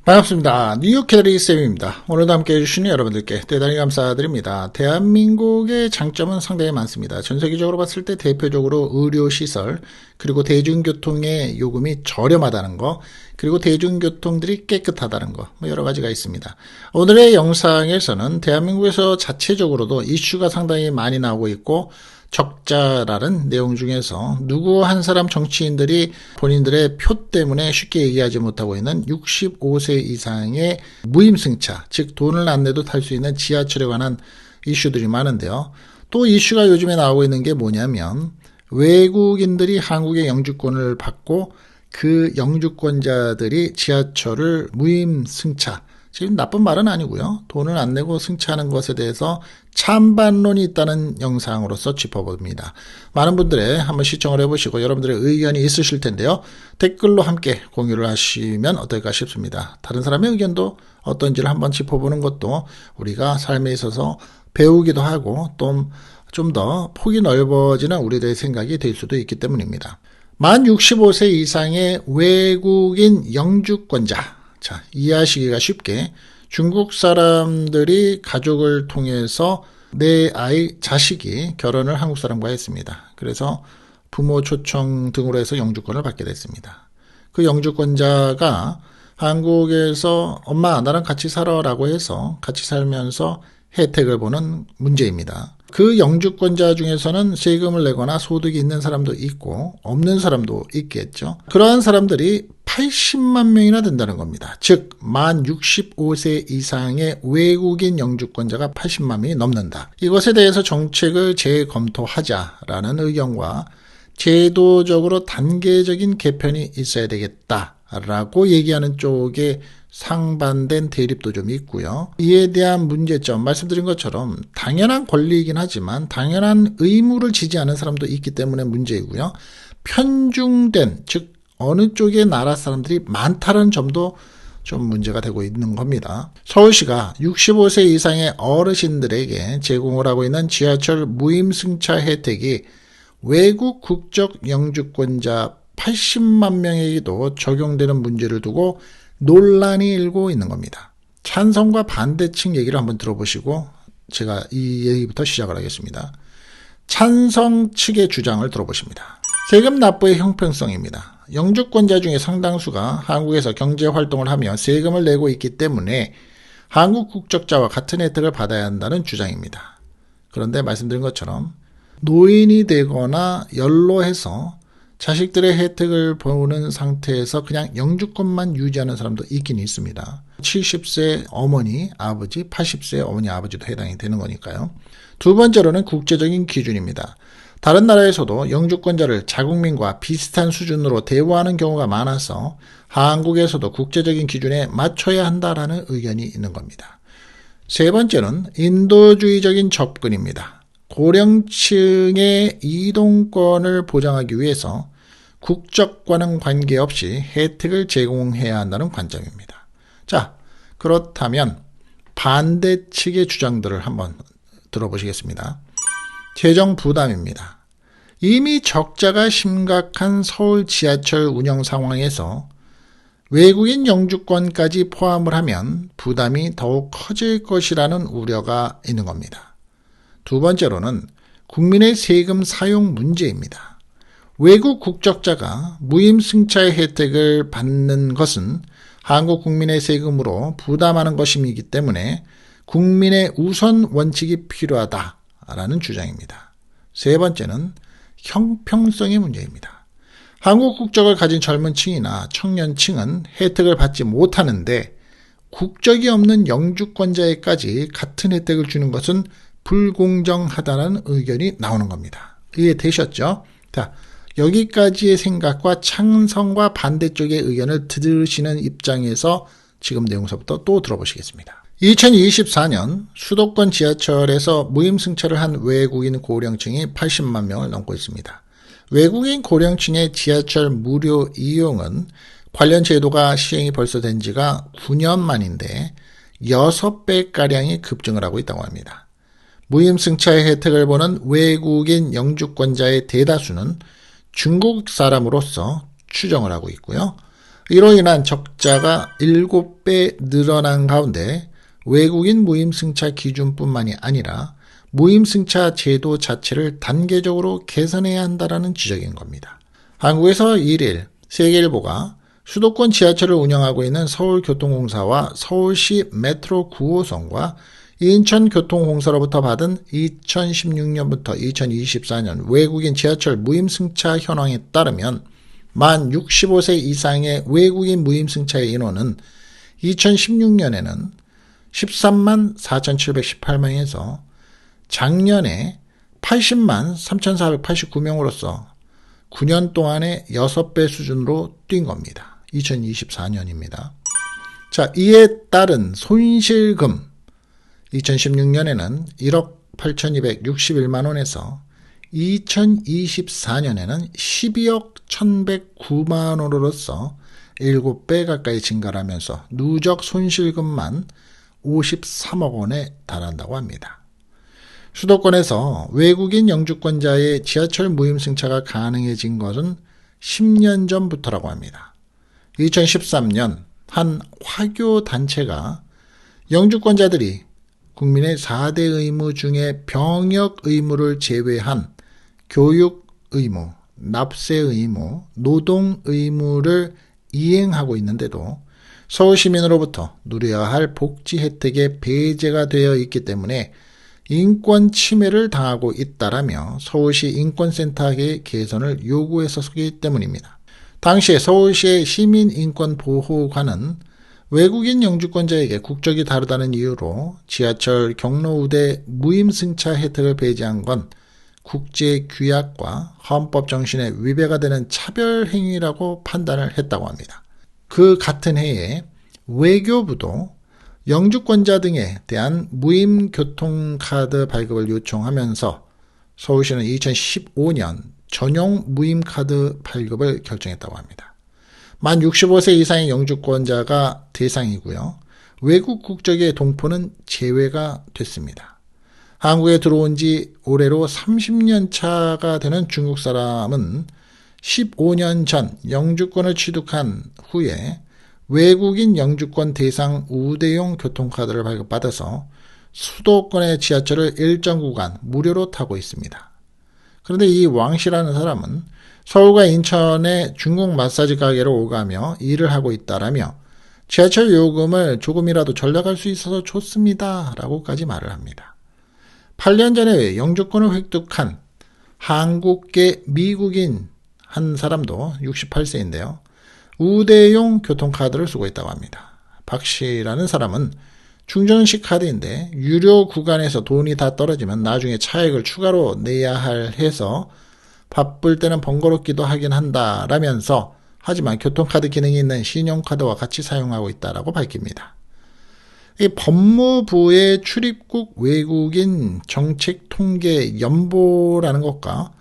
반갑습니다. 뉴욕 캐리 쌤입니다. 오늘도 함께 해주시는 여러분들께 대단히 감사드립니다. 대한민국의 장점은 상당히 많습니다. 전 세계적으로 봤을 때 대표적으로 의료시설, 그리고 대중교통의 요금이 저렴하다는 거, 그리고 대중교통들이 깨끗하다는 거, 여러 가지가 있습니다. 오늘의 영상에서는 대한민국에서 자체적으로도 이슈가 상당히 많이 나오고 있고, 적자라는 내용 중에서 누구 한 사람 정치인들이 본인들의 표 때문에 쉽게 얘기하지 못하고 있는 65세 이상의 무임승차, 즉 돈을 안 내도 탈 수 있는 지하철에 관한 이슈들이 많은데요. 또 이슈가 요즘에 나오고 있는 게 뭐냐면 외국인들이 한국의 영주권을 받고 그 영주권자들이 지하철을 무임승차, 지금 나쁜 말은 아니고요. 돈을 안 내고 승차하는 것에 대해서 찬반론이 있다는 영상으로서 짚어봅니다. 많은 분들의 한번 시청을 해보시고 여러분들의 의견이 있으실 텐데요. 댓글로 함께 공유를 하시면 어떨까 싶습니다. 다른 사람의 의견도 어떤지를 한번 짚어보는 것도 우리가 삶에 있어서 배우기도 하고 또 좀 더 폭이 넓어지는 우리들의 생각이 될 수도 있기 때문입니다. 만 65세 이상의 외국인 영주권자, 자, 이해하시기가 쉽게 중국 사람들이 가족을 통해서 내 아이, 자식이 결혼을 한국 사람과 했습니다. 그래서 부모 초청 등으로 해서 영주권을 받게 됐습니다. 그 영주권자가 한국에서 엄마 나랑 같이 살아라고 해서 같이 살면서 혜택을 보는 문제입니다. 그 영주권자 중에서는 세금을 내거나 소득이 있는 사람도 있고 없는 사람도 있겠죠. 그러한 사람들이 80만 명이나 된다는 겁니다. 즉, 만 65세 이상의 외국인 영주권자가 80만 명이 넘는다. 이것에 대해서 정책을 재검토하자라는 의견과 제도적으로 단계적인 개편이 있어야 되겠다라고 얘기하는 쪽에 상반된 대립도 좀 있고요. 이에 대한 문제점, 말씀드린 것처럼 당연한 권리이긴 하지만 당연한 의무를 지지 않은 사람도 있기 때문에 문제이고요. 편중된, 즉 어느 쪽의 나라 사람들이 많다는 점도 좀 문제가 되고 있는 겁니다. 서울시가 65세 이상의 어르신들에게 제공을 하고 있는 지하철 무임승차 혜택이 외국 국적 영주권자 80만 명에게도 적용되는 문제를 두고 논란이 일고 있는 겁니다. 찬성과 반대층 얘기를 한번 들어보시고 제가 이 얘기부터 시작을 하겠습니다. 찬성 측의 주장을 들어보십니다. 세금 납부의 형평성입니다. 영주권자 중에 상당수가 한국에서 경제활동을 하며 세금을 내고 있기 때문에 한국 국적자와 같은 혜택을 받아야 한다는 주장입니다. 그런데 말씀드린 것처럼 노인이 되거나 연로해서 자식들의 혜택을 보는 상태에서 그냥 영주권만 유지하는 사람도 있긴 있습니다. 70세 어머니, 아버지, 80세 어머니, 아버지도 해당이 되는 거니까요. 두 번째로는 국제적인 기준입니다. 다른 나라에서도 영주권자를 자국민과 비슷한 수준으로 대우하는 경우가 많아서 한국에서도 국제적인 기준에 맞춰야 한다라는 의견이 있는 겁니다. 세 번째는 인도주의적인 접근입니다. 고령층의 이동권을 보장하기 위해서 국적과는 관계없이 혜택을 제공해야 한다는 관점입니다. 자, 그렇다면 반대 측의 주장들을 한번 들어보시겠습니다. 재정 부담입니다. 이미 적자가 심각한 서울 지하철 운영 상황에서 외국인 영주권까지 포함을 하면 부담이 더욱 커질 것이라는 우려가 있는 겁니다. 두 번째로는 국민의 세금 사용 문제입니다. 외국 국적자가 무임승차의 혜택을 받는 것은 한국 국민의 세금으로 부담하는 것이기 때문에 국민의 우선 원칙이 필요하다라는 주장입니다. 세 번째는 형평성의 문제입니다. 한국 국적을 가진 젊은 층이나 청년층은 혜택을 받지 못하는데 국적이 없는 영주권자에까지 같은 혜택을 주는 것은 불공정하다는 의견이 나오는 겁니다. 이해되셨죠? 자, 여기까지의 생각과 찬성과 반대쪽의 의견을 들으시는 입장에서 지금 내용서부터 또 들어보시겠습니다. 2024년 수도권 지하철에서 무임승차를 한 외국인 고령층이 80만 명을 넘고 있습니다. 외국인 고령층의 지하철 무료 이용은 관련 제도가 시행이 벌써 된 지가 9년 만인데 6배가량이 급증을 하고 있다고 합니다. 무임승차의 혜택을 보는 외국인 영주권자의 대다수는 중국 사람으로서 추정을 하고 있고요. 이로 인한 적자가 7배 늘어난 가운데 외국인 무임승차 기준뿐만이 아니라 무임승차 제도 자체를 단계적으로 개선해야 한다는 지적인 겁니다. 한국에서 1일 세계일보가 수도권 지하철을 운영하고 있는 서울교통공사와 서울시 메트로 9호선과 인천교통공사로부터 받은 2016년부터 2024년 외국인 지하철 무임승차 현황에 따르면 만 65세 이상의 외국인 무임승차의 인원은 2016년에는 13만 4,718명에서 작년에 80만 3,489명으로서 9년 동안에 6배 수준으로 뛴 겁니다. 2024년입니다. 자, 이에 따른 손실금 2016년에는 1억 8,261만 원에서 2024년에는 12억 1,109만 원으로서 7배 가까이 증가를 하면서 누적 손실금만 53억 원에 달한다고 합니다. 수도권에서 외국인 영주권자의 지하철 무임승차가 가능해진 것은 10년 전부터라고 합니다. 2013년 한 화교 단체가 영주권자들이 국민의 4대 의무 중에 병역 의무를 제외한 교육 의무, 납세 의무, 노동 의무를 이행하고 있는데도 서울 시민으로부터 누려야 할 복지 혜택에 배제가 되어 있기 때문에 인권 침해를 당하고 있다라며 서울시 인권센터의 개선을 요구했었기 때문입니다. 당시에 서울시의 시민인권보호관은 외국인 영주권자에게 국적이 다르다는 이유로 지하철 경로우대 무임승차 혜택을 배제한 건 국제규약과 헌법 정신에 위배가 되는 차별 행위라고 판단을 했다고 합니다. 그 같은 해에 외교부도 영주권자 등에 대한 무임 교통카드 발급을 요청하면서 서울시는 2015년 전용 무임카드 발급을 결정했다고 합니다. 만 65세 이상의 영주권자가 대상이고요. 외국 국적의 동포는 제외가 됐습니다. 한국에 들어온 지 올해로 30년 차가 되는 중국 사람은 15년 전 영주권을 취득한 후에 외국인 영주권 대상 우대용 교통카드를 발급받아서 수도권의 지하철을 일정 구간 무료로 타고 있습니다. 그런데 이 왕씨라는 사람은 서울과 인천의 중국 마사지 가게로 오가며 일을 하고 있다라며 지하철 요금을 조금이라도 절약할 수 있어서 좋습니다 라고까지 말을 합니다. 8년 전에 영주권을 획득한 한국계 미국인 한 사람도 68세인데요. 우대용 교통카드를 쓰고 있다고 합니다. 박 씨라는 사람은 충전식 카드인데 유료 구간에서 돈이 다 떨어지면 나중에 차액을 추가로 내야 해서 바쁠 때는 번거롭기도 하긴 한다라면서 하지만 교통카드 기능이 있는 신용카드와 같이 사용하고 있다라고 밝힙니다. 이 법무부의 출입국 외국인 정책통계연보라는 것과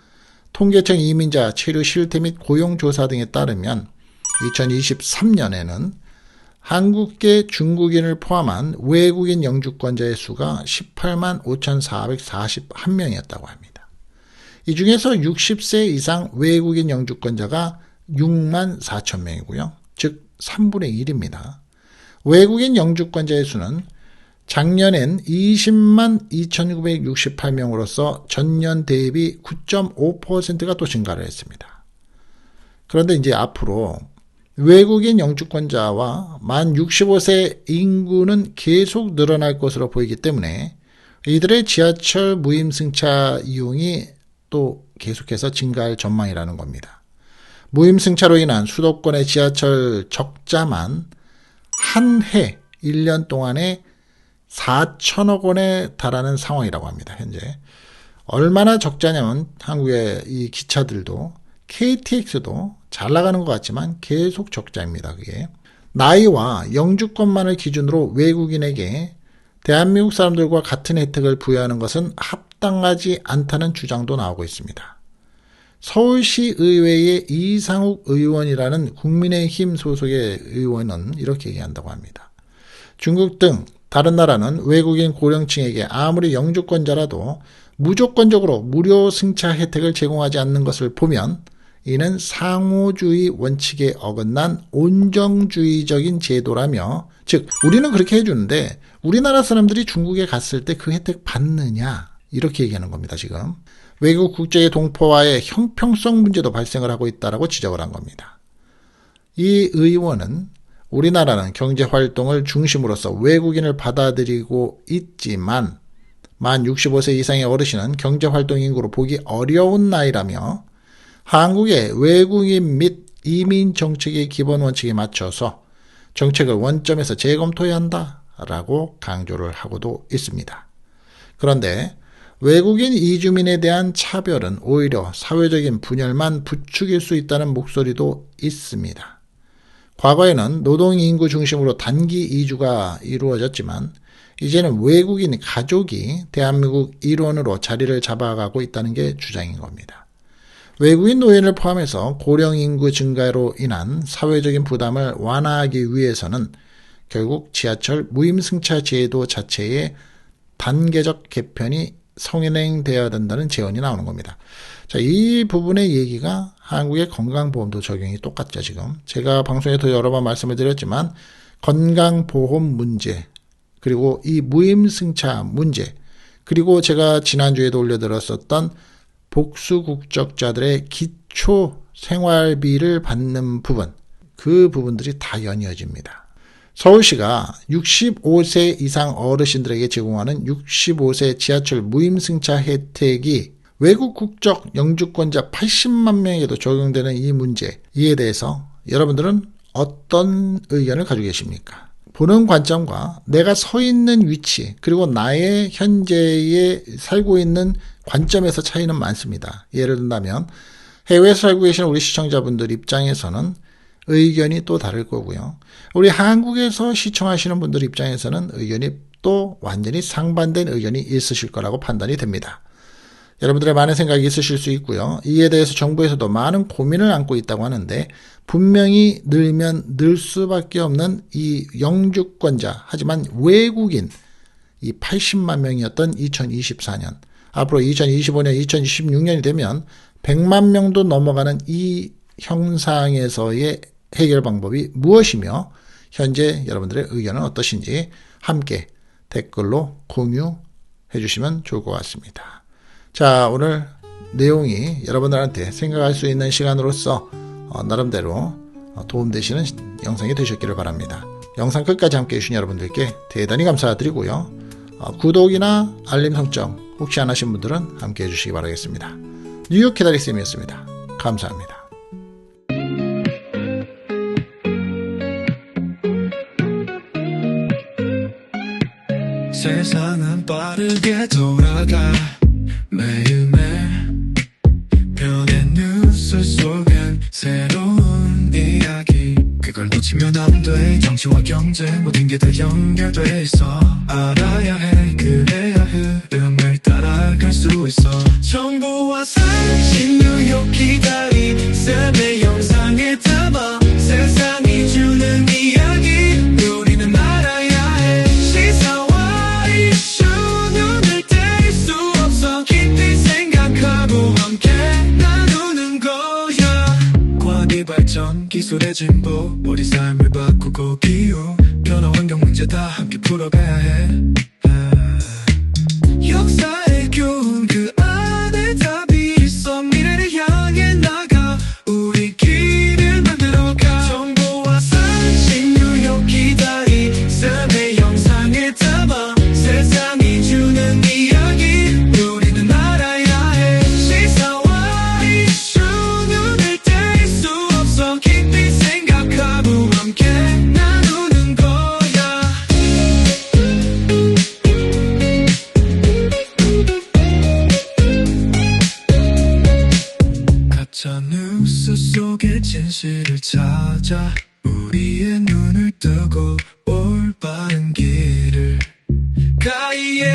통계청 이민자 체류 실태 및 고용조사 등에 따르면 2023년에는 한국계 중국인을 포함한 외국인 영주권자의 수가 18만 5,441명이었다고 합니다. 이 중에서 60세 이상 외국인 영주권자가 6만 4천 명이고요. 즉 3분의 1입니다. 외국인 영주권자의 수는 작년엔 20만 2,968명으로서 전년 대비 9.5%가 또 증가를 했습니다. 그런데 이제 앞으로 외국인 영주권자와 만 65세 인구는 계속 늘어날 것으로 보이기 때문에 이들의 지하철 무임승차 이용이 또 계속해서 증가할 전망이라는 겁니다. 무임승차로 인한 수도권의 지하철 적자만 한 해 1년 동안에 4천억 원에 달하는 상황이라고 합니다. 현재 얼마나 적자냐면 한국의 이 기차들도 KTX도 잘 나가는 것 같지만 계속 적자입니다. 그게 나이와 영주권만을 기준으로 외국인에게 대한민국 사람들과 같은 혜택을 부여하는 것은 합당하지 않다는 주장도 나오고 있습니다. 서울시 의회의 이상욱 의원이라는 국민의힘 소속의 의원은 이렇게 얘기한다고 합니다. 중국 등 다른 나라는 외국인 고령층에게 아무리 영주권자라도 무조건적으로 무료 승차 혜택을 제공하지 않는 것을 보면 이는 상호주의 원칙에 어긋난 온정주의적인 제도라며, 즉 우리는 그렇게 해주는데 우리나라 사람들이 중국에 갔을 때 그 혜택 받느냐, 이렇게 얘기하는 겁니다. 지금 외국 국제의 동포와의 형평성 문제도 발생을 하고 있다라고 지적을 한 겁니다. 이 의원은 우리나라는 경제활동을 중심으로써 외국인을 받아들이고 있지만 만 65세 이상의 어르신은 경제활동 인구로 보기 어려운 나이라며 한국의 외국인 및 이민 정책의 기본 원칙에 맞춰서 정책을 원점에서 재검토해야 한다라고 강조를 하고도 있습니다. 그런데 외국인 이주민에 대한 차별은 오히려 사회적인 분열만 부추길 수 있다는 목소리도 있습니다. 과거에는 노동인구 중심으로 단기 이주가 이루어졌지만 이제는 외국인 가족이 대한민국 일원으로 자리를 잡아가고 있다는 게 주장인 겁니다. 외국인 노인을 포함해서 고령인구 증가로 인한 사회적인 부담을 완화하기 위해서는 결국 지하철 무임승차 제도 자체의 단계적 개편이 성행되어야 된다는 제언이 나오는 겁니다. 자, 이 부분의 얘기가 한국의 건강보험도 적용이 똑같죠. 지금 제가 방송에서 여러 번 말씀을 드렸지만 건강보험 문제, 그리고 이 무임승차 문제, 그리고 제가 지난주에도 올려드렸었던 복수국적자들의 기초 생활비를 받는 부분, 그 부분들이 다 연이어집니다. 서울시가 65세 이상 어르신들에게 제공하는 65세 지하철 무임승차 혜택이 외국 국적 영주권자 80만 명에게도 적용되는 이 문제, 이에 대해서 여러분들은 어떤 의견을 가지고 계십니까? 보는 관점과 내가 서 있는 위치, 그리고 나의 현재에 살고 있는 관점에서 차이는 많습니다. 예를 든다면 해외에 살고 계시는 우리 시청자분들 입장에서는 의견이 또 다를 거고요. 우리 한국에서 시청하시는 분들 입장에서는 의견이 또 완전히 상반된 의견이 있으실 거라고 판단이 됩니다. 여러분들의 많은 생각이 있으실 수 있고요. 이에 대해서 정부에서도 많은 고민을 안고 있다고 하는데 분명히 늘면 늘 수밖에 없는 이 영주권자, 하지만 외국인 이 80만 명이었던 2024년, 앞으로 2025년, 2026년이 되면 100만 명도 넘어가는 이 형상에서의 해결 방법이 무엇이며 현재 여러분들의 의견은 어떠신지 함께 댓글로 공유해 주시면 좋을 것 같습니다. 자, 오늘 내용이 여러분들한테 생각할 수 있는 시간으로서 나름대로 도움되시는 영상이 되셨기를 바랍니다. 영상 끝까지 함께 해주신 여러분들께 대단히 감사드리고요. 구독이나 알림 설정 혹시 안 하신 분들은 함께 해주시기 바라겠습니다. 뉴욕 기다리쌤이었습니다. 감사합니다. 세상은 빠르게 돌아가 매일매일 변해 뉴스 속엔 새로운 이야기 그걸 놓치면 안 돼 정치와 경제 모든 게 다 연결돼 있어 알아야 해 그래야 흐름을 따라갈 수 있어 정보와 사실 뉴욕 기다리 쌤의 영상에 담아 세상이 주는 이야기 우리는 알아야 해 시사와 이슈 눈을 뗄 수 없어 깊이 생각하고 함께 나누는 거야 과학의 발전 기술의 진보 우리 삶을 바꾸고 기후 변화 환경 문제 다 함께 풀어가야 해 역사의 교훈 그 안에 답이 있어 미래를 향해 나가 우리 길을 만들어가 정보와 사실 뉴욕 기다리 쌤의 영상에 담아 세상이 주는 이야기 우리는 알아야 해 시사와 이슈 눈을 뗄 수 없어 깊이 생각하고 함께 나누는 거야 가짜 뉴스 속의 진실을 찾아 우리의 눈을 뜨고 올바른 길을 가이에